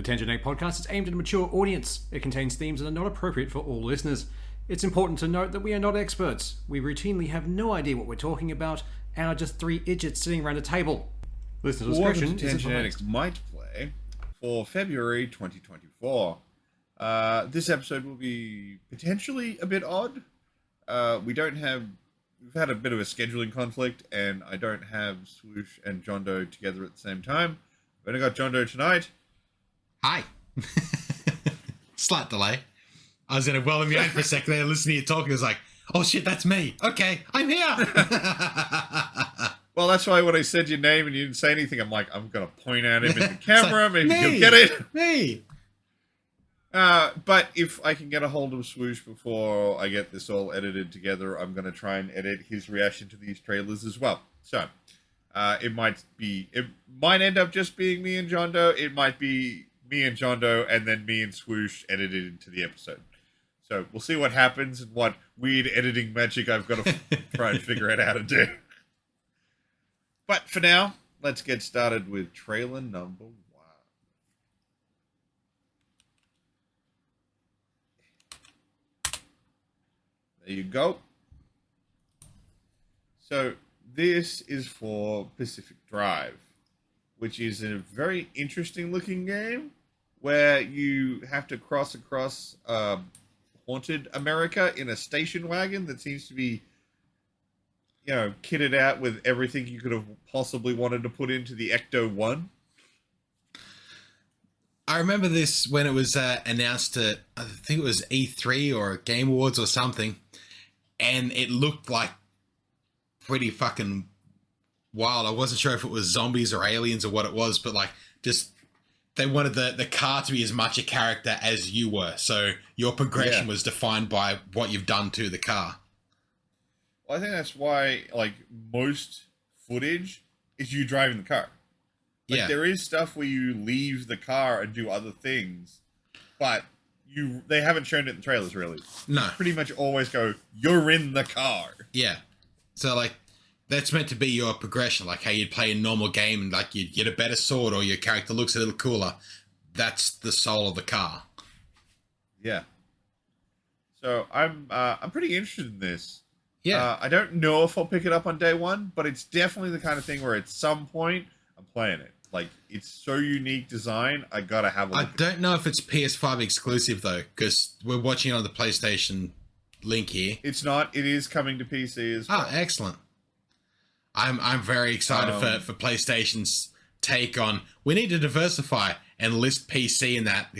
The Tangenetic podcast is aimed at a mature audience. It contains themes that are not appropriate for all listeners. It's important to note that we are not experts. We routinely have no idea what we're talking about and are just three idiots sitting around a table. Listener discretion is advised. Tangenetic might play for February 2024. This episode will be potentially a bit odd. We've had a bit of a scheduling conflict, and I don't have Swoosh and John Doe together at the same time. I've only got John Doe tonight. Hi. Slight delay. I was in a well immune for a second there, listening to you talking. I was like, oh shit, that's me. Okay, I'm here. Well, that's why when I said your name and you didn't say anything, I'm like, I'm going to point at him in the camera. Like, maybe you'll get it. Me. But if I can get a hold of Swoosh before I get this all edited together, I'm going to try and edit his reaction to these trailers as well. So, it might end up just being me and John Doe. It might be me and John Doe and then me and Swoosh edited into the episode. So we'll see what happens and what weird editing magic I've got to try and figure out how to do. But for now, let's get started with trailer number 1. There you go. So this is for Pacific Drive, which is a very interesting looking game where you have to cross across haunted America in a station wagon that seems to be, kitted out with everything you could have possibly wanted to put into the Ecto-1. I remember this when it was announced at, I think it was E3 or Game Awards or something, and it looked like pretty fucking wild. I wasn't sure if it was zombies or aliens or what it was, but just they wanted the car to be as much a character as you were. So your progression was defined by what you've done to the car. Well, I think that's why, most footage is you driving the car. There is stuff where you leave the car and do other things, but they haven't shown it in the trailers, really. No. You pretty much always go, you're in the car. Yeah. So, that's meant to be your progression, how you'd play a normal game and, you'd get a better sword or your character looks a little cooler. That's the soul of the car. Yeah. So, I'm pretty interested in this. Yeah. I don't know if I'll pick it up on day one, but it's definitely the kind of thing where at some point, I'm playing it. It's so unique design, I gotta have a look. I don't know if it's PS5 exclusive, though, because we're watching it on the PlayStation link here. It's not. It is coming to PC as well. Oh, excellent. I'm very excited for PlayStation's take on, we need to diversify and list PC in that.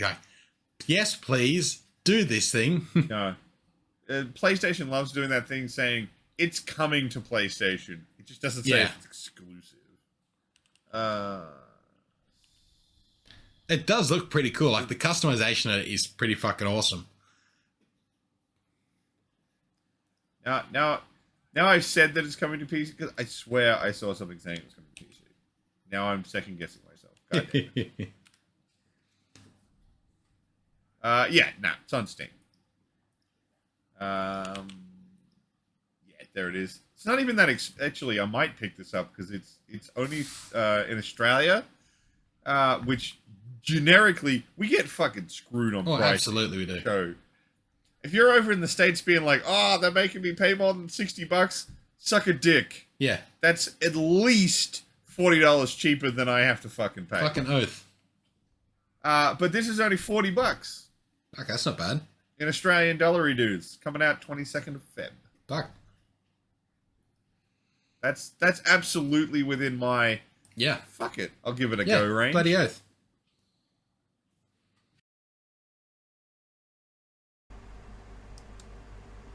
Yes, please, do this thing. No. PlayStation loves doing that thing saying, it's coming to PlayStation. It just doesn't say it's exclusive. It does look pretty cool. The customization of it is pretty fucking awesome. Now I've said that it's coming to PC because I swear I saw something saying it was coming to PC. Now I'm second guessing myself. God damn it. It's on Steam. There it is. It's not even that. Actually, I might pick this up because it's only in Australia, which generically we get fucking screwed on price. Absolutely we do. So if you're over in the States being like, oh, they're making me pay more than $60, suck a dick. Yeah. That's at least $40 cheaper than I have to fucking pay. Fucking oath. But this is only $40. Okay, that's not bad. In Australian dollary dudes, coming out 22nd of Feb. Fuck. That's absolutely within my fuck it, I'll give it a go range. Bloody oath.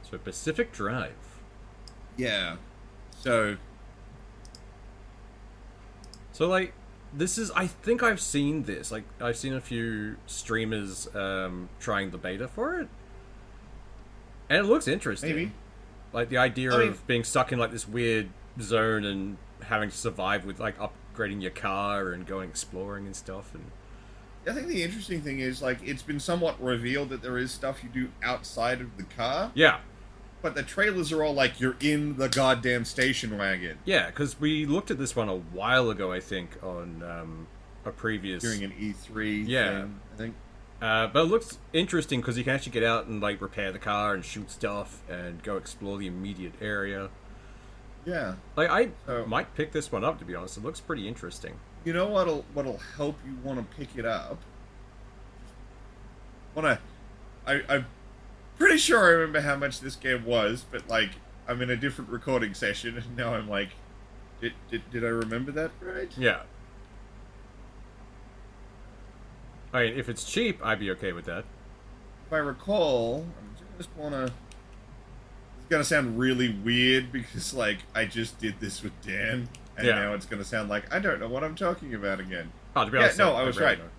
So Pacific Drive. Yeah. So this is, I think I've seen this. I've seen a few streamers trying the beta for it. And it looks interesting. Maybe. The idea of being stuck in this weird zone and having to survive with upgrading your car and going exploring and stuff. And I think the interesting thing is it's been somewhat revealed that there is stuff you do outside of the car. Yeah. But the trailers are all you're in the goddamn station wagon. Yeah, because we looked at this one a while ago, I think, on a previous during an E3 Yeah. thing, I think. But it looks interesting because you can actually get out and like repair the car and shoot stuff and go explore the immediate area. Yeah. Like I So- might pick this one up, to be honest. It looks pretty interesting. You know what'll help you want to pick it up? I'm pretty sure I remember how much this game was, but like I'm in a different recording session and now I'm like, did I remember that right? Yeah. I mean, if it's cheap, I'd be okay with that. If I recall, I just wanna. It's gonna sound really weird because like I just did this with Dan, and Yeah. now it's gonna sound like I don't know what I'm talking about again. Oh, to be Yeah, honest, no, I was really right. don't.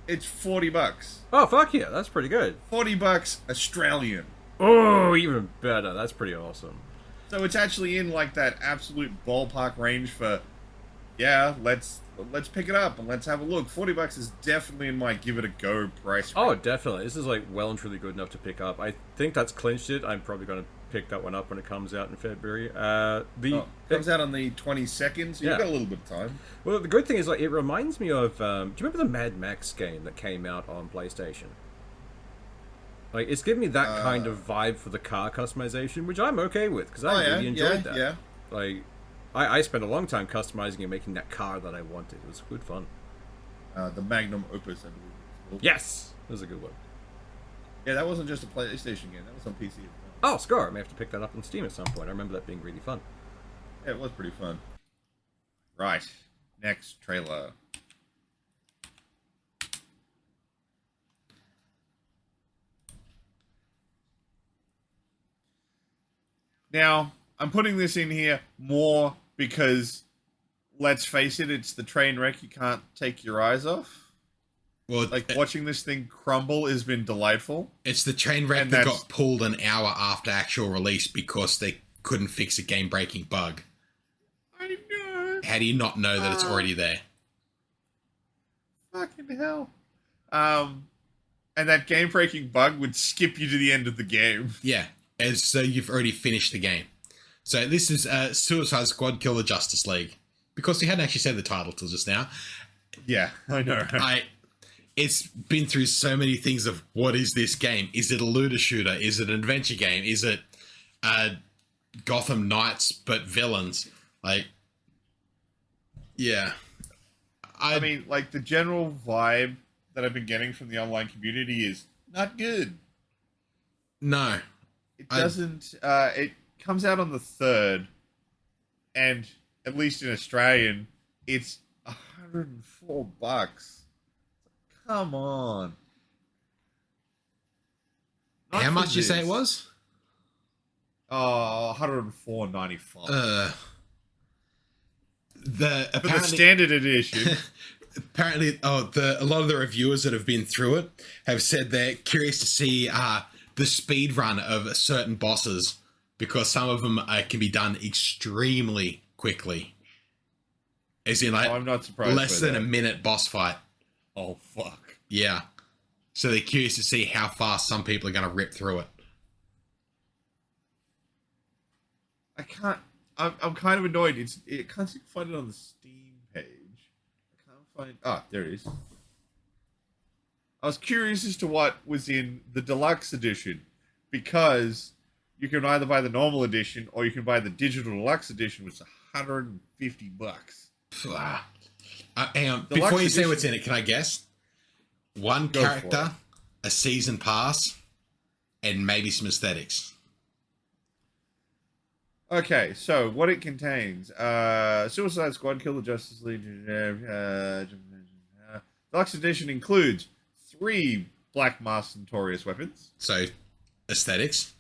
It's $40. Oh, fuck yeah, that's pretty good. $40 Australian. Oh, even better. That's pretty awesome. So it's actually in like that absolute ballpark range for, yeah, let's pick it up and let's have a look. $40 is definitely in my give it a go price. Oh, range. definitely. This is like well and truly good enough to pick up. I think that's clinched it. I'm probably going to pick that one up when it comes out in February. It comes out on the 22nd, so Yeah. you've got a little bit of time. Well, the good thing is, like, it reminds me of. Do you remember the Mad Max game that came out on PlayStation? Like, it's giving me that kind of vibe for the car customization, which I'm okay with because I really enjoyed that. Yeah. Like, I spent a long time customizing and making that car that I wanted. It was good fun. The Magnum Opus, I believe it's called. Yes, that was a good one. Yeah, that wasn't just a PlayStation game. That was on PC as well. Oh, Scar! I may have to pick that up on Steam at some point. I remember that being really fun. Yeah, it was pretty fun. Right. Next trailer. Now, I'm putting this in here more because, let's face it, it's the train wreck you can't take your eyes off. Well, Like, watching this thing crumble has been delightful. it's the train wreck And that that's- got pulled an hour after actual release because they couldn't fix a game-breaking bug. I know. How do you not know that it's already there? Fucking hell. And that game-breaking bug would skip you to the end of the game. Yeah, as so you've already finished the game. So this is Suicide Squad Kill the Justice League. Because we hadn't actually said the title till just now. Yeah, I know. It's been through so many things of what is this game? Is it a looter shooter? Is it an adventure game? Is it Gotham Knights but villains? Like, yeah. I mean, like, the general vibe that I've been getting from the online community is not good. No. It doesn't, it comes out on the 3rd, and at least in Australian, it's $104. Come on. Not How for much you say it this. was? Oh, $104.95. For For the apparently, standard edition. apparently, a lot of the reviewers that have been through it have said they're curious to see the speed run of certain bosses because some of them can be done extremely quickly. As in, like, I'm not surprised. less by than that. a minute boss fight. Oh, fuck. Yeah. So they're curious to see how fast some people are going to rip through it. I can't. I'm kind of annoyed. I can't seem to find it on the Steam page. I can't find. Ah, there it is. I was curious as to what was in the deluxe edition because you can either buy the normal edition or you can buy the digital deluxe edition, which is $150. Hang on. Deluxe Before you say edition- what's in it, can I guess? One Go for character, a season pass, and maybe some aesthetics. Okay, so what it contains: Suicide Squad, Kill the Justice League. Deluxe edition includes 3 Black Mask Notorious weapons, So, aesthetics.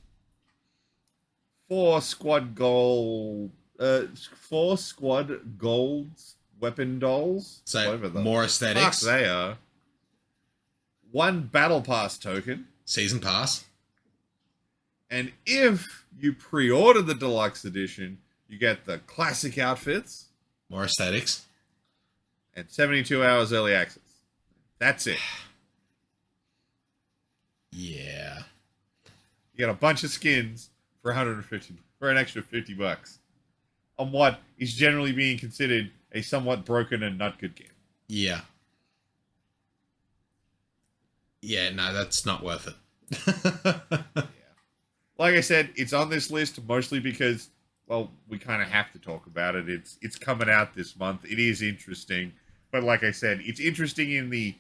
4 Squad Gold, 4 Squad Golds weapon dolls. So, whatever the more fuck aesthetics. they are. 1 Battle Pass token, Season pass. and if you pre-order the deluxe edition, you get the classic outfits More aesthetics. and 72 hours early access. That's it. Yeah. You get a bunch of skins for 150 for an extra $50 on what is generally being considered a somewhat broken and not good game. Yeah. Yeah, no, that's not worth it. Yeah. Like I said, it's on this list mostly because, well, we kind of have to talk about it. It's coming out this month. It is interesting, but like I said, it's interesting in the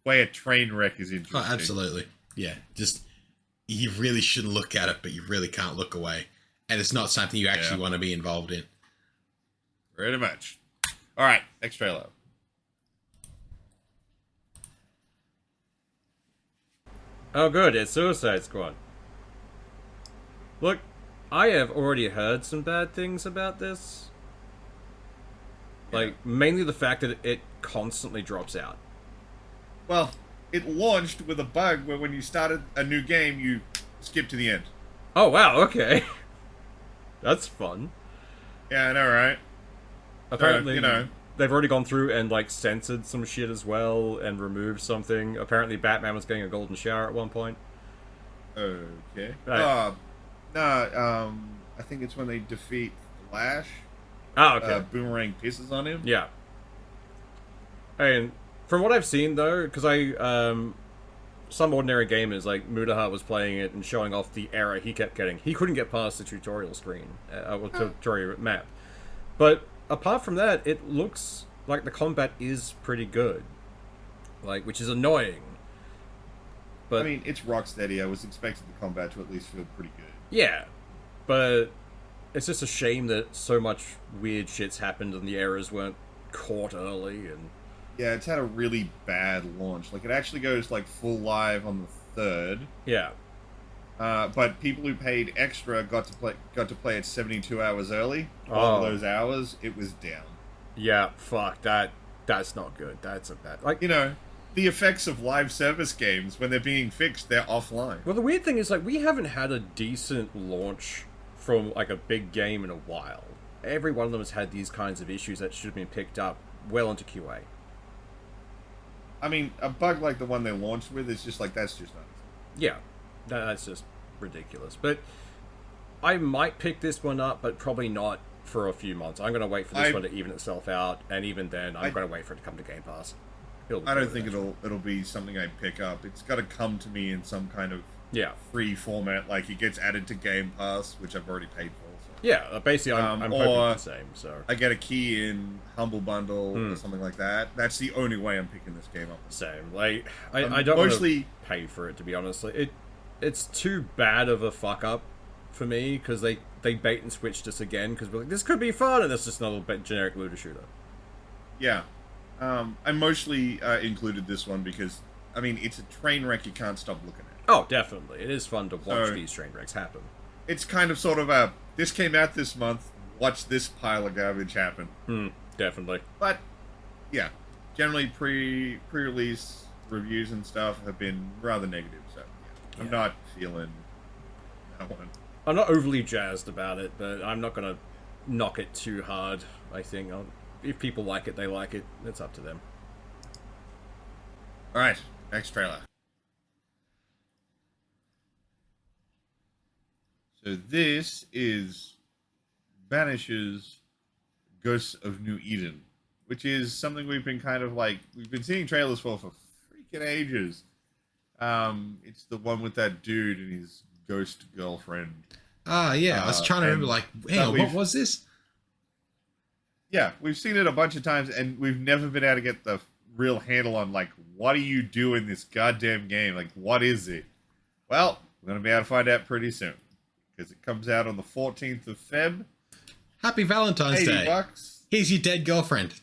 way a train wreck is interesting. Oh, absolutely. Yeah, just you really shouldn't look at it, but you really can't look away, and it's not something you actually want to be involved in. Pretty much. All right, next trailer. Oh, good, it's Suicide Squad. Look, I have already heard some bad things about this. Like, mainly the fact that it constantly drops out. Well, it launched with a bug where when you started a new game, you skip to the end. Oh, wow, okay. That's fun. Yeah, I know, right? Apparently, you know. they've already gone through and, like, censored some shit as well and removed something. Apparently, Batman was getting a golden shower at one point. Okay. Right. I think it's when they defeat Flash. Oh, okay. Boomerang pisses on him. Yeah. And from what I've seen, though, because some ordinary gamers, like Mudaha was playing it and showing off the error he kept getting. He couldn't get past the tutorial screen, or tutorial map. But apart from that, it looks like the combat is pretty good. Like, which is annoying. But I mean, it's Rocksteady. I was expecting the combat to at least feel pretty good. yeah, but it's just a shame that so much weird shit's happened and the errors weren't caught early. And yeah, it's had a really bad launch. Like, it actually goes like full live on the 3rd. yeah, But people who paid extra got to play it 72 hours early. All of those hours, it was down. yeah, fuck that. That's not good. That's a bad. Like, You know, the effects of live service games when they're being fixed, they're offline. well, the weird thing is, like, we haven't had a decent launch from, like, a big game in a while. Every one of them has had these kinds of issues that should have been picked up well into QA. I mean, a bug like the one they launched with is just like, that's just not. Yeah, that's just ridiculous. But I might pick this one up, but probably not for a few months. I'm going to wait for this one to even itself out, and even then, I'm going to wait for it to come to Game Pass. I don't think it'll be something I pick up. It's got to come to me in some kind of free format, like it gets added to Game Pass, which I've already paid for. So. Yeah, basically, I'm hoping for the same. So I get a key in Humble Bundle or something like that. That's the only way I'm picking this game up. Same. Like I don't mostly pay for it, to be honest. Like, it's too bad of a fuck up for me because they bait and switched us again because we're like, this could be fun, and it's just another generic looter shooter. Yeah. I mostly included this one because, I mean, it's a train wreck you can't stop looking at. Oh, definitely. It is fun to watch these train wrecks happen. It's kind of sort of this came out this month, watch this pile of garbage happen. Definitely. But, yeah, generally pre-release reviews and stuff have been rather negative, so yeah. I'm not feeling that one. I'm not overly jazzed about it, but I'm not going to knock it too hard, I think. If people like it, they like it. It's up to them. Alright, next trailer. So this is Banish's Ghosts of New Eden, which is something we've been we've been seeing trailers for freaking ages. It's the one with that dude and his ghost girlfriend. Ah, yeah. I was trying to remember, hang on, what was this? Yeah, we've seen it a bunch of times, and we've never been able to get the real handle on, what do you do in this goddamn game? What is it? Well, we're going to be able to find out pretty soon, because it comes out on the 14th of Feb. Happy Valentine's Day. $80. Here's your dead girlfriend.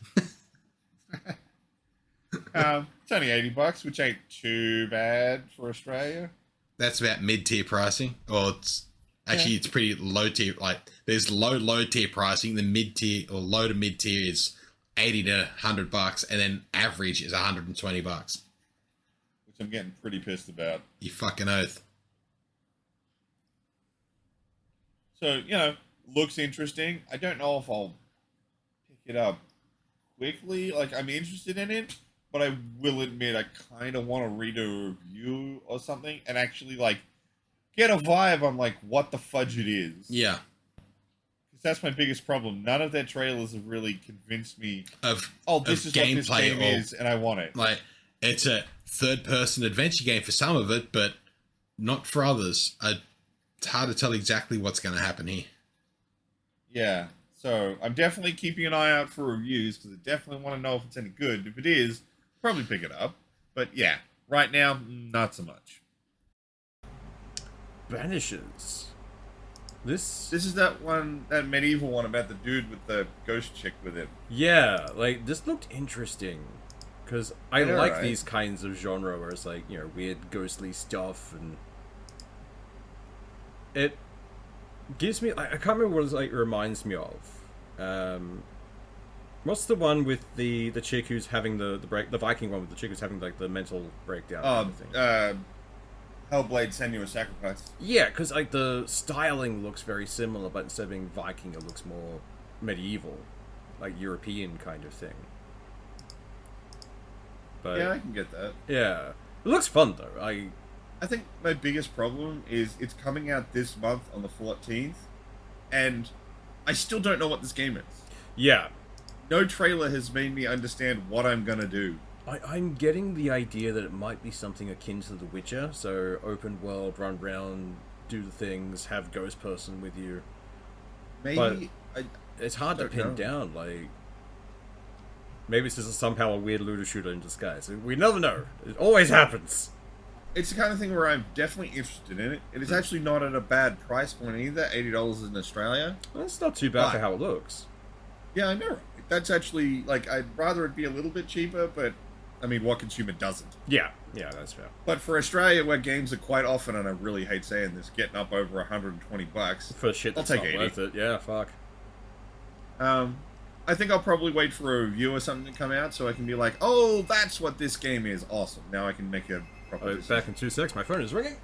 It's only $80, which ain't too bad for Australia. That's about mid-tier pricing. Or it's actually it's pretty low tier. There's low tier pricing. The mid-tier or low to mid-tier is $80 to $100, and then average is $120. Which I'm getting pretty pissed about. You fucking oath. So, looks interesting. I don't know if I'll pick it up quickly. I'm interested in it, but I will admit I kind of want to read a review or something and actually, get a vibe on, what the fudge it is. Yeah. That's my biggest problem. None of their trailers have really convinced me of this of is what this gameplay game or is, and I want it. like it's a third-person adventure game for some of it, but not for others. It's hard to tell exactly what's going to happen here. Yeah, so I'm definitely keeping an eye out for reviews because I definitely want to know if it's any good. If it is, probably pick it up. But yeah, right now, not so much. Vanishes. This is that one, that medieval one about the dude with the ghost chick with him. Yeah, like, this looked interesting. Because I like right. these kinds of genre where it's like, weird ghostly stuff, and it gives me, I can't remember what it reminds me of. What's the one with the chick who's having the Viking one with the chick who's having like the mental breakdown kind of thing? Hellblade: Senua's Sacrifice. Yeah, because like the styling looks very similar, but instead of being Viking, it looks more medieval, like European kind of thing. But Yeah, I can get that. yeah, it looks fun though. I think my biggest problem is it's coming out this month on the 14th, and I still don't know what this game is. Yeah, No trailer has made me understand what I'm gonna do. I'm getting the idea that it might be something akin to The Witcher, so open world, run around, do the things, have ghost person with you. Maybe It's hard to don't pin know. down, like... Maybe this is somehow a weird looter shooter in disguise. We never know. It always happens. It's the kind of thing where I'm definitely interested in it. It is actually not at a bad price point either, $80 in Australia. Well, it's not too bad for how it looks. Yeah, I know. That's actually, like, I'd rather it be a little bit cheaper, but, I mean, what consumer doesn't? Yeah, that's fair. But for Australia, where games are quite often, and I really hate saying this, getting up over $120, For shit that's I'll take not 80. worth it. Yeah, fuck. I think I'll probably wait for a review or something to come out so I can be like, oh, that's what this game is. Awesome. Now I can make a proper decision. Back in 2 seconds, my phone is ringing.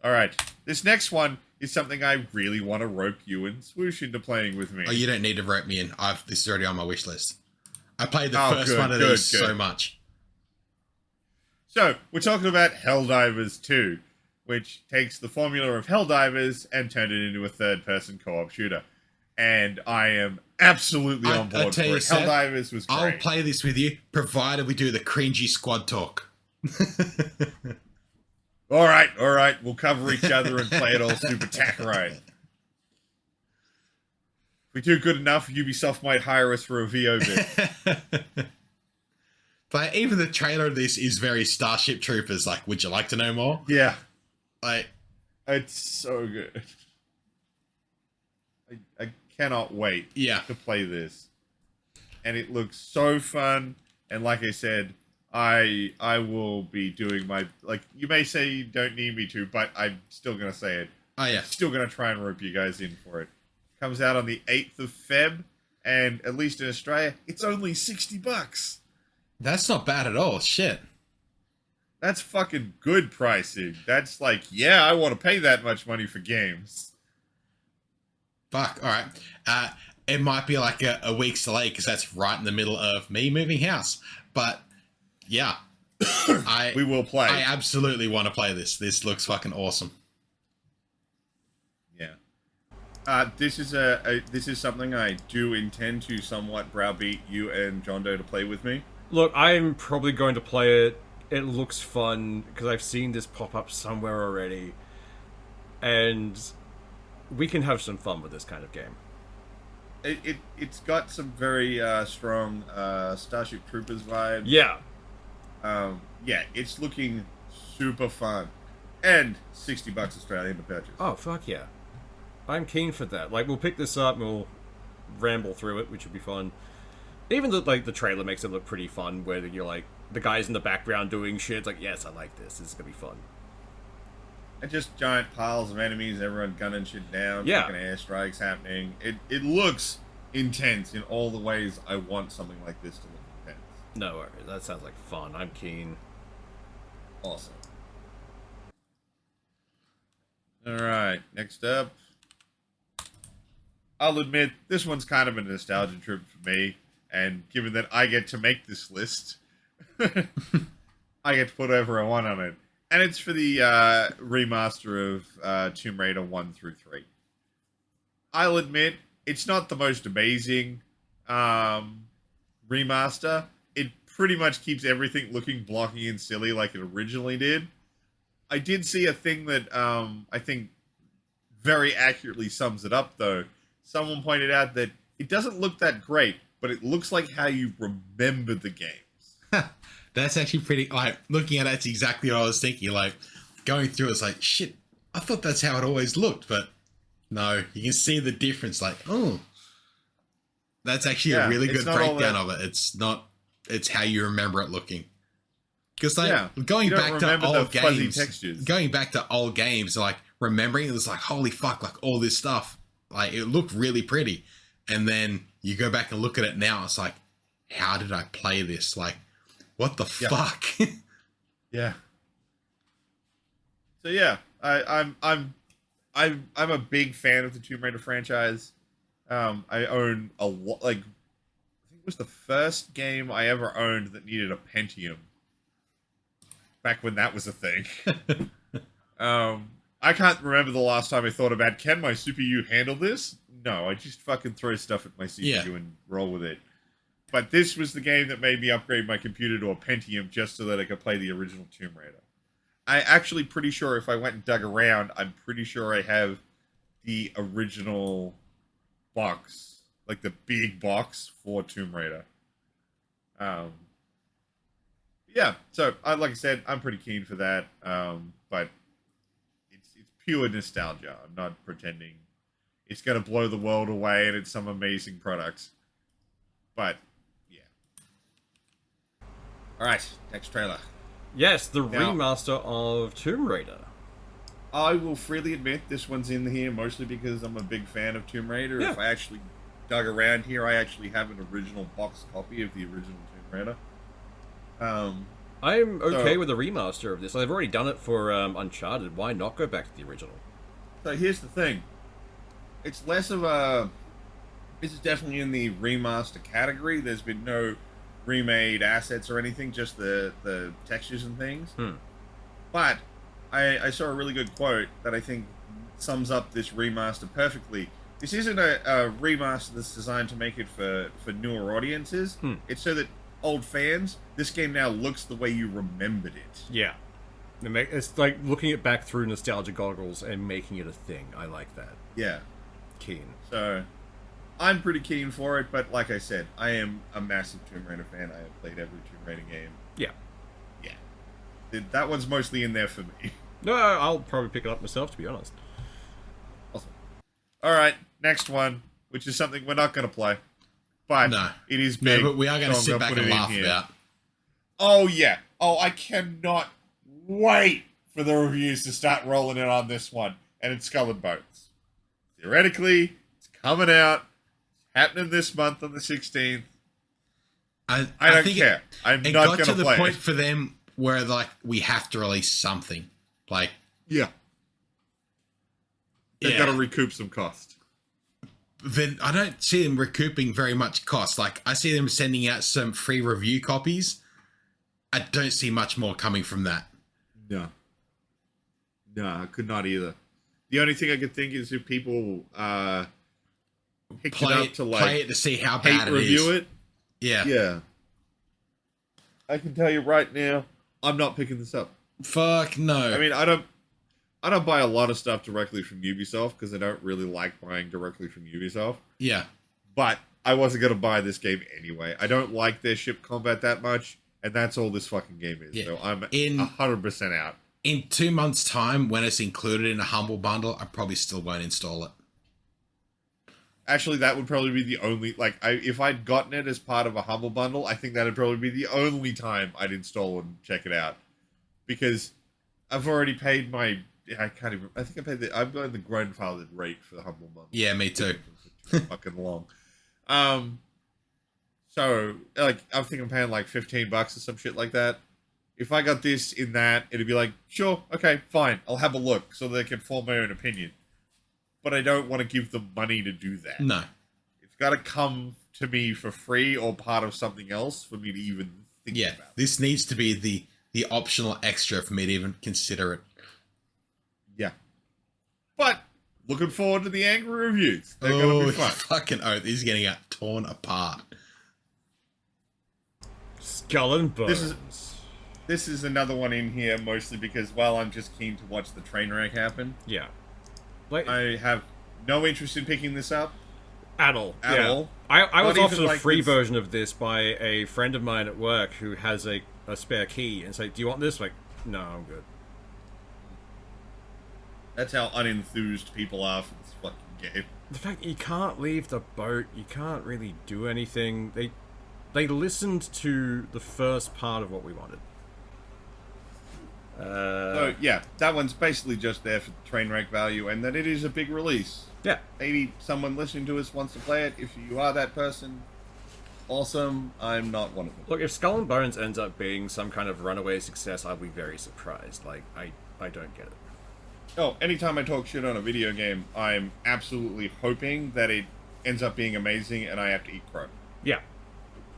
Alright, this next one is something I really want to rope you and Swoosh into playing with me. Oh, you don't need to rope me in. This is already on my wish list. I played the first good, one of good, these good. so much. So, we're talking about Helldivers 2, which takes the formula of Helldivers and turned it into a third-person co-op shooter. And I am absolutely on board for it. Seth, Helldivers was great. I'll play this with you, provided we do the cringy squad talk. All right. We'll cover each other and play it all super tack-right. If we do good enough, Ubisoft might hire us for a VO bit. But even the trailer of this is very Starship Troopers. Like, would you like to know more? Yeah. Like, It's so good. I cannot wait to play this. And it looks so fun. And like I said, I will be doing my... Like, you may say you don't need me to, but I'm still going to say it. Oh, yeah. Still going to try and rope you guys in for it. Comes out on the 8th of Feb. And at least in Australia, it's only $60. That's not bad at all. Shit. That's fucking good pricing. That's like, yeah, I want to pay that much money for games. Fuck. All right. It might be like a week's delay because that's right in the middle of me moving house. But yeah, We will play. I absolutely want to play this. This looks fucking awesome. Yeah. This is something I do intend to somewhat browbeat you and John Doe to play with me. Look, I'm probably going to play it. It looks fun, because I've seen this pop up somewhere already. And we can have some fun with this kind of game. It's got some very strong Starship Troopers vibes. Yeah. Yeah, it's looking super fun. And $60 Australian to purchase. Oh, fuck yeah. I'm keen for that. Like, we'll pick this up and we'll ramble through it, which would be fun. Even the trailer makes it look pretty fun, where you're like, the guys in the background doing shit. It's like, yes, I like this. This is gonna be fun. And just giant piles of enemies, everyone gunning shit down, Yeah. fucking airstrikes happening. It looks intense in all the ways I want something like this to look intense. No worries. That sounds like fun. I'm keen. Awesome. Alright, next up. I'll admit, this one's kind of a nostalgia trip for me, and given that I get to make this list, I get to put whatever I want on it. And it's for the remaster of Tomb Raider 1 through 3. I'll admit it's not the most amazing remaster. It pretty much keeps everything looking blocky and silly like it originally did. I did see a thing that I think very accurately sums it up, though. Someone pointed out that it doesn't look that great, but it looks like how you remember the games. That's actually pretty, like, looking at it, that's exactly what I was thinking. Like, going through it's like, shit, I thought that's how it always looked, but no, you can see the difference. Like, oh, that's actually a really good breakdown of it. It's not, it's how you remember it looking. Because like going back to old games, like remembering it was like, holy fuck, like all this stuff, like it looked really pretty. And then you go back and look at it now, it's like, how did I play this? Like, what the fuck? Yeah. So yeah, I'm a big fan of the Tomb Raider franchise. I own a lot. Like, I think it was the first game I ever owned that needed a Pentium. Back when that was a thing. I can't remember the last time I thought about, can my CPU handle this? No, I just fucking throw stuff at my CPU and roll with it. But this was the game that made me upgrade my computer to a Pentium just so that I could play the original Tomb Raider. I actually pretty sure if I went and dug around, I'm pretty sure I have the original box, like the big box for Tomb Raider. Yeah, so like I said, I'm pretty keen for that. But it's pure nostalgia. I'm not pretending it's going to blow the world away and it's some amazing product. But yeah. All right, next trailer. Yes, the remaster of Tomb Raider. I will freely admit this one's in here mostly because I'm a big fan of Tomb Raider. Yeah. If I actually dug around here, I actually have an original box copy of the original Tomb Raider. I'm okay with the remaster of this. I've already done it for Uncharted. Why not go back to the original? So here's the thing. It's less of a... This is definitely in the remaster category. There's been no remade assets or anything, just the textures and things. But I saw a really good quote that I think sums up this remaster perfectly. This isn't a remaster that's designed to make it for newer audiences. It's so that old fans, this game now looks the way you remembered it. Yeah. It's like looking it back through nostalgia goggles and making it a thing. I like that. Yeah. Keen. So, I'm pretty keen for it, but like I said, I am a massive Tomb Raider fan. I have played every Tomb Raider game. Yeah. Yeah. That one's mostly in there for me. No, I'll probably pick it up myself, to be honest. Awesome. Alright, next one, which is something we're not going to play. But it is big. No, but we are going to sit back and laugh about. Oh, yeah. Oh, I cannot wait for the reviews to start rolling in on this one. And it's Skull and Bones. Theoretically, it's coming out. It's happening this month on the 16th. I don't care. I'm not going to play it. It got to the point for them where, like, we have to release something. Like... Yeah. They've got to recoup some cost. Then I don't see them recouping very much cost. Like, I see them sending out some free review copies. I don't see much more coming from that. No, I could not either. The only thing I could think is if people pick it up to, like, play it to see how bad it is. Review it. Yeah. Yeah. I can tell you right now, I'm not picking this up. Fuck no. I mean, I don't buy a lot of stuff directly from Ubisoft because I don't really like buying directly from Ubisoft. Yeah. But I wasn't going to buy this game anyway. I don't like their ship combat that much, and that's all this fucking game is. Yeah. So I'm 100% out. In 2 months' time, when it's included in a Humble Bundle, I probably still won't install it. Actually, that would probably be the only... Like, if I'd gotten it as part of a Humble Bundle, I think that would probably be the only time I'd install and check it out. Because I've already paid my... I can't even... I think I paid I'm going the grandfathered rate for the Humble Bundle. Yeah, me too. Fucking long. So, like, I think I'm paying like $15 or some shit like that. If I got this in that, it'd be like, sure, okay, fine, I'll have a look so that I can form my own opinion. But I don't want to give them money to do that. No. It's got to come to me for free or part of something else for me to even think about it. This needs to be the optional extra for me to even consider it. Yeah. But looking forward to the angry reviews. They're Oh, gonna be fun. fucking oath. He's getting torn apart. Skull and Bones. This is another one in here, mostly because, well, I'm just keen to watch the train wreck happen. Yeah. Like, I have no interest in picking this up. At all. At all. I was Not offered even a like free this- version of this by a friend of mine at work who has a spare key, and say, "Do you want this?" Like, no, I'm good. That's how unenthused people are for this fucking game. The fact you can't leave the boat, you can't really do anything. They listened to the first part of what we wanted. So, yeah, that one's basically just there for train wreck value, and that it is a big release. Yeah. Maybe someone listening to us wants to play it. If you are that person, awesome. I'm not one of them. Look, if Skull and Bones ends up being some kind of runaway success, I'll be very surprised. Like, I don't get it. Oh, anytime I talk shit on a video game, I'm absolutely hoping that it ends up being amazing and I have to eat crow. Yeah.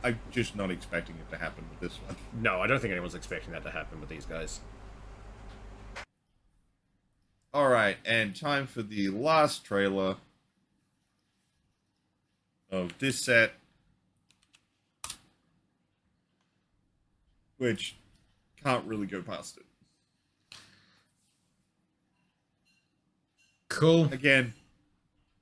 I'm just not expecting it to happen with this one. No, I don't think anyone's expecting that to happen with these guys. Alright, and time for the last trailer of this set. Which can't really go past it. Cool. Again,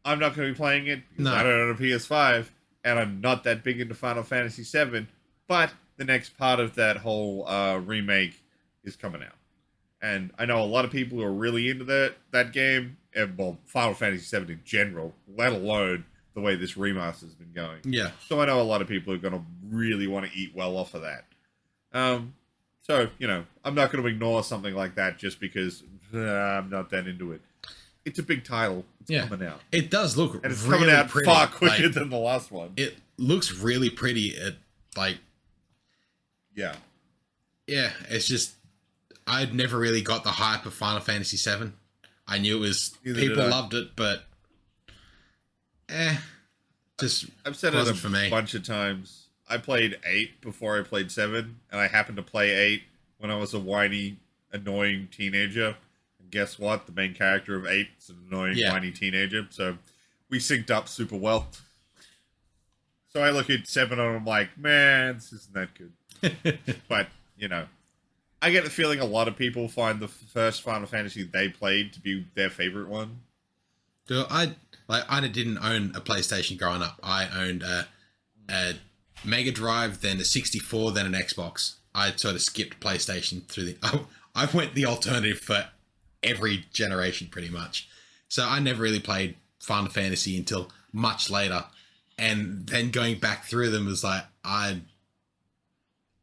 I'm not going to be playing it because No. I don't own a PS5, and I'm not that big into Final Fantasy VII, but the next part of that whole remake is coming out. And I know a lot of people who are really into that game, and, well, Final Fantasy VII in general, let alone the way this remaster has been going. Yeah. So I know a lot of people are going to really want to eat well off of that. So, you know, I'm not going to ignore something like that just because I'm not that into it. It's a big title. It's coming out. It does look And it's really coming out pretty. far quicker Like, than the last one. it looks really pretty. It like Yeah. yeah, it's just I'd never really got the hype of Final Fantasy VII. I knew it was Neither did people I. loved it, but just I've said it wasn't a for me. bunch of times. I played 8 before I played 7, and I happened to play 8 when I was a whiny, annoying teenager. And guess what? The main character of 8 is an annoying, whiny teenager, so we synced up super well. So I look at 7 and I'm like, man, this isn't that good. But, you know, I get the feeling a lot of people find the first Final Fantasy they played to be their favorite one. So I didn't own a PlayStation growing up. I owned a Mega Drive, then a 64, then an Xbox. I sort of skipped PlayStation through the. I went the alternative for every generation pretty much. So I never really played Final Fantasy until much later, and then going back through them was like I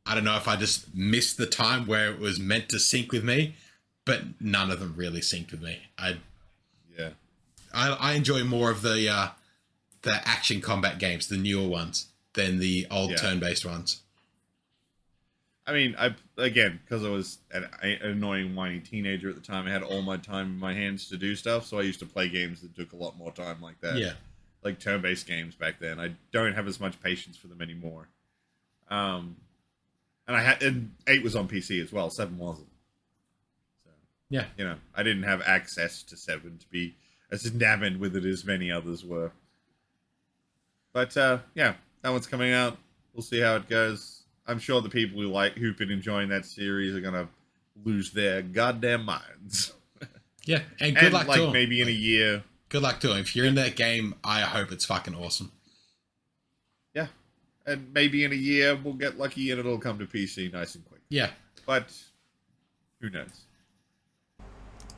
don't know if I just missed the time where it was meant to sync with me, but none of them really synced with me. Yeah. I enjoy more of the action combat games, the newer ones, than the old turn-based ones. I mean, because I was an annoying, whiny teenager at the time, I had all my time in my hands to do stuff, so I used to play games that took a lot more time like that. Yeah. Like turn-based games back then. I don't have as much patience for them anymore. And 8 was on PC as well, 7 wasn't. So, Yeah. you know, I didn't have access to 7 to be as enamored with it as many others were. But, yeah, that one's coming out. We'll see how it goes. I'm sure the people who've been enjoying that series are gonna lose their goddamn minds. Yeah, and good luck to them. Maybe in a year. Good luck to them. If you're in that game, I hope it's fucking awesome. Yeah. And maybe in a year we'll get lucky and it'll come to PC nice and quick. Yeah. But who knows?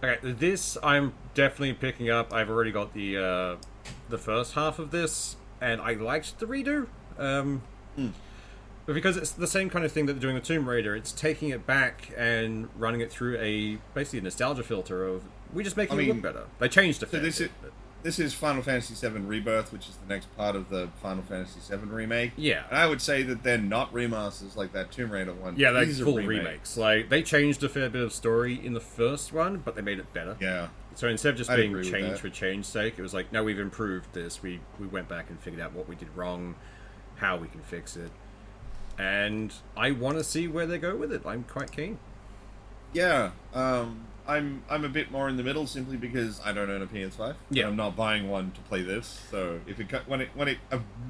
Okay, this I'm definitely picking up. I've already got the first half of this, and I liked the redo. But because it's the same kind of thing that they're doing with Tomb Raider, it's taking it back and running it through basically a nostalgia filter of we just making it look better. They changed a fair bit. This is Final Fantasy VII Rebirth, which is the next part of the Final Fantasy VII remake. Yeah. And I would say that they're not remasters like that Tomb Raider one. Yeah, they're These are full remakes. Like, they changed a fair bit of story in the first one, but they made it better. Yeah. So instead of just I'd being agree with changed that. for change's sake, it was like, no, we've improved this. We went back and figured out what we did wrong, how we can fix it. And I want to see where they go with it. I'm quite keen. Yeah, I'm a bit more in the middle simply because I don't own a PS5. Yeah. I'm not buying one to play this. So if when it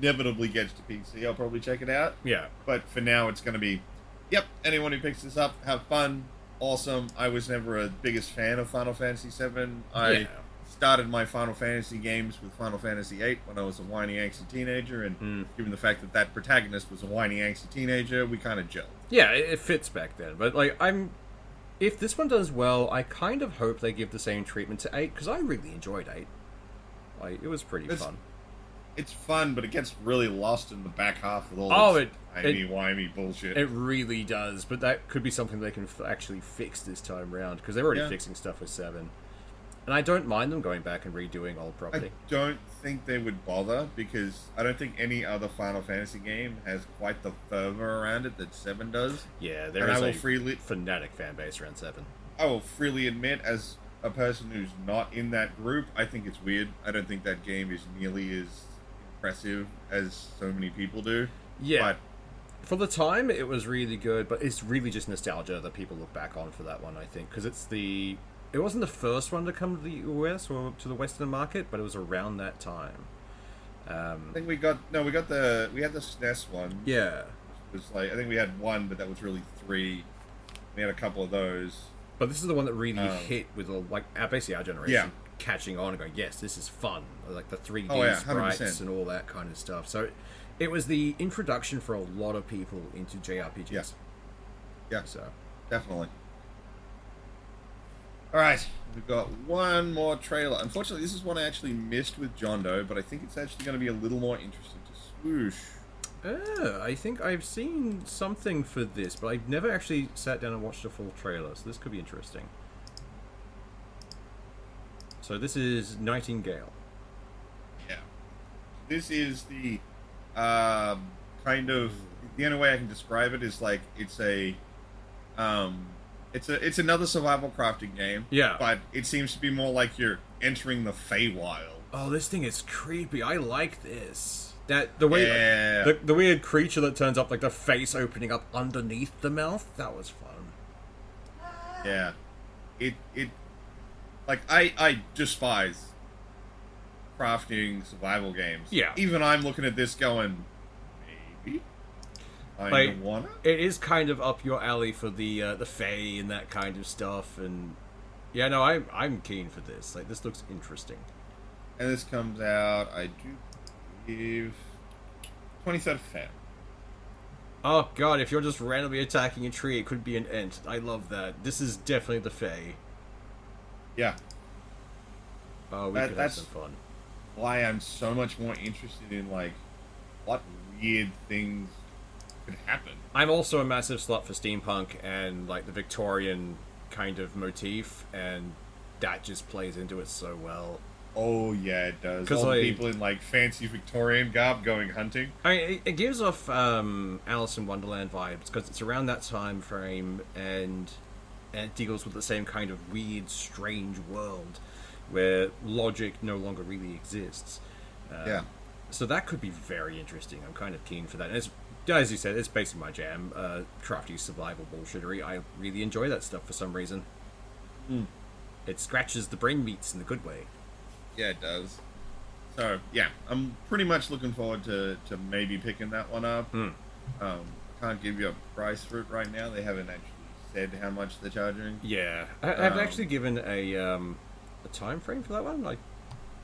inevitably gets to PC, I'll probably check it out. Yeah. But for now, it's going to be, yep. Anyone who picks this up, have fun, awesome. I was never a biggest fan of Final Fantasy VII. I started my Final Fantasy games with Final Fantasy VIII when I was a whiny, angsty teenager, and given the fact that that protagonist was a whiny, angsty teenager, we kind of gelled. Yeah, it fits back then. But like, if this one does well, I kind of hope they give the same treatment to 8 because I really enjoyed 8. Like, it was pretty fun. It's fun, but it gets really lost in the back half with all Oh, this timey-wimey bullshit. It really does, but that could be something they can actually fix this time around because they're already fixing stuff with 7. And I don't mind them going back and redoing old property. I don't think they would bother because I don't think any other Final Fantasy game has quite the fervor around it that 7 does. Yeah, there is a freely, fanatic fan base around 7. I will freely admit, as a person who's not in that group, I think it's weird. I don't think that game is nearly as impressive as so many people do. Yeah. But for the time, it was really good, but it's really just nostalgia that people look back on for that one, I think, because it wasn't the first one to come to the US or to the Western market, but it was around that time. I think we had the SNES one. Yeah. It was like, I think we had one, but that was really 3. We had a couple of those. But this is the one that really hit with basically our generation. Yeah. Catching on and going, yes, this is fun. Like the 3D sprites 100%. and all that kind of stuff. So it was the introduction for a lot of people into JRPGs. Yeah. Yeah. So Definitely. Alright, we've got one more trailer. Unfortunately, this is one I actually missed with John Doe, but I think it's actually going to be a little more interesting to Swoosh. I think I've seen something for this, but I've never actually sat down and watched a full trailer, so this could be interesting. So this is Nightingale. Yeah. This is the kind of, the only way I can describe it is like it's another survival crafting game. Yeah. But it seems to be more like you're entering the Feywild. Oh, this thing is creepy. I like this. The way the weird creature that turns up, like the face opening up underneath the mouth. That was fun. Yeah. It like I despise crafting survival games. Yeah. Even I'm looking at this going, maybe I wanna. It is kind of up your alley for the Fae and that kind of stuff, and yeah, no, I'm keen for this. Like, this looks interesting. And this comes out, I do believe, 23rd of Feb. Oh god, if you're just randomly attacking a tree, it could be an Ent. I love that. This is definitely the Fae. Yeah. Oh, we could have some fun. Why I'm so much more interested in, like, what weird things could happen. I'm also a massive slut for steampunk and, like, the Victorian kind of motif, and that just plays into it so well. Oh, yeah, it does. 'Cause, all like, the people in, like, fancy Victorian garb going hunting. I mean, it gives off Alice in Wonderland vibes, because it's around that time frame, and it deals with the same kind of weird, strange world where logic no longer really exists. Yeah. So that could be very interesting. I'm kind of keen for that. And it's, as you said, it's basically my jam. Crafty survival bullshittery. I really enjoy that stuff for some reason. It scratches the brain meats in the good way. Yeah, it does. So, yeah, I'm pretty much looking forward to maybe picking that one up. I can't give you a price for it right now. They haven't actually said how much they're charging. Yeah. I've actually given a time frame for that one. I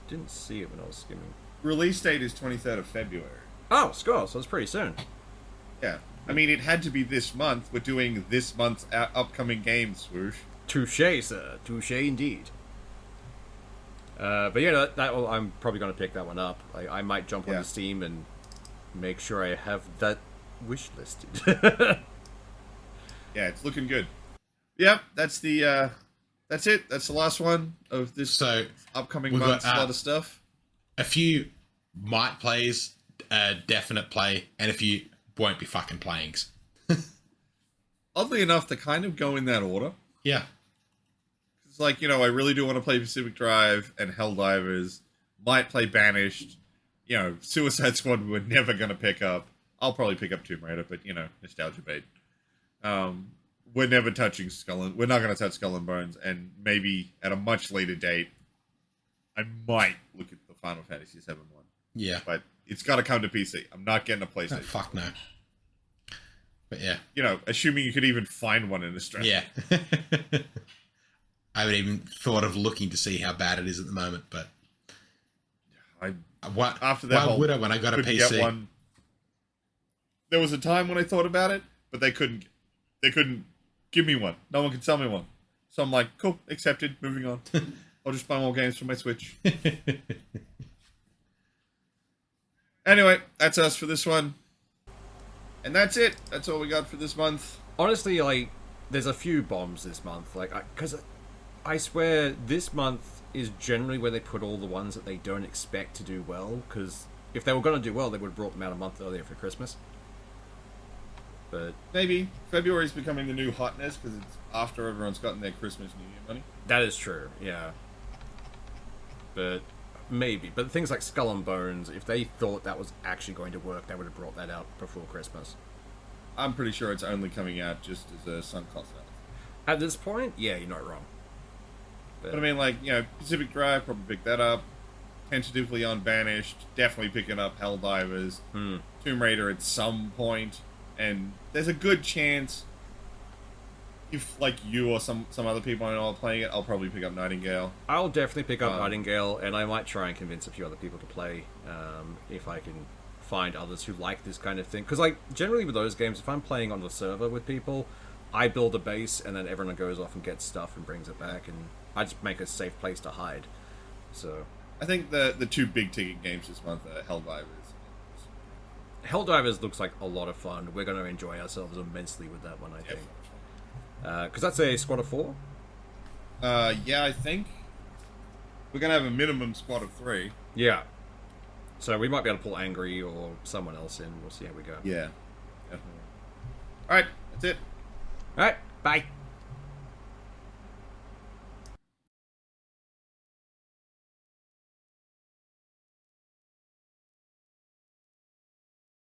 didn't see it when I was skimming. Release date is 23rd of February. Oh, score, so it's pretty soon. Yeah. I mean, it had to be this month. We're doing this month's upcoming game, Swoosh. Touché, sir. Touché indeed. But yeah, I'm probably going to pick that one up. I might jump onto Steam and make sure I have that wish listed. Yeah, it's looking good. Yep, that's the that's it. That's the last one of this upcoming month's lot of stuff. A few might plays, definite play, and a few won't be fucking playings. Oddly enough, they kind of go in that order. Yeah. It's like, I really do want to play Pacific Drive and Helldivers. Might play Banished. Suicide Squad we're never going to pick up. I'll probably pick up Tomb Raider, but, nostalgia bait. we're never touching we're not going to touch Skull and Bones, and maybe at a much later date, I might look at the Final Fantasy VII one. Yeah. But it's got to come to PC. I'm not getting a PlayStation. Oh, fuck no. But yeah. You know, assuming you could even find one in Australia. Yeah. I haven't even thought of looking to see how bad it is at the moment, but after that why would I when I got a PC? Get one. There was a time when I thought about it, but they couldn't give me one. No one could sell me one. So I'm like, cool, accepted, moving on. I'll just buy more games for my Switch. Anyway, that's us for this one. And that's it. That's all we got for this month. Honestly, like, there's a few bombs this month. Like, because I swear this month is generally where they put all the ones that they don't expect to do well. Because if they were going to do well, they would have brought them out a month earlier for Christmas. But maybe February's becoming the new hotness because it's after everyone's gotten their Christmas, New Year money. That is true, yeah. But maybe. But things like Skull and Bones, if they thought that was actually going to work, they would have brought that out before Christmas. I'm pretty sure it's only coming out just as a sunk cost sale. At this point, yeah, you're not wrong. But I mean, like, you know, Pacific Drive, probably pick that up. Tentatively on Banished, definitely picking up Helldivers. Tomb Raider at some point. And there's a good chance, if like you or some other people I know are playing it, I'll probably pick up Nightingale. I'll definitely pick up Nightingale, and I might try and convince a few other people to play, if I can find others who like this kind of thing. Because, like, generally with those games, if I'm playing on the server with people, I build a base, and then everyone goes off and gets stuff and brings it back, and I just make a safe place to hide. So I think the two big ticket games this month are Helldivers. Helldivers looks like a lot of fun. We're going to enjoy ourselves immensely with that one, I think. Because that's a squad of 4? Yeah, I think. We're going to have a minimum squad of 3. Yeah. So we might be able to pull Angry or someone else in. We'll see how we go. Yeah. Definitely. Alright, that's it. Alright, bye.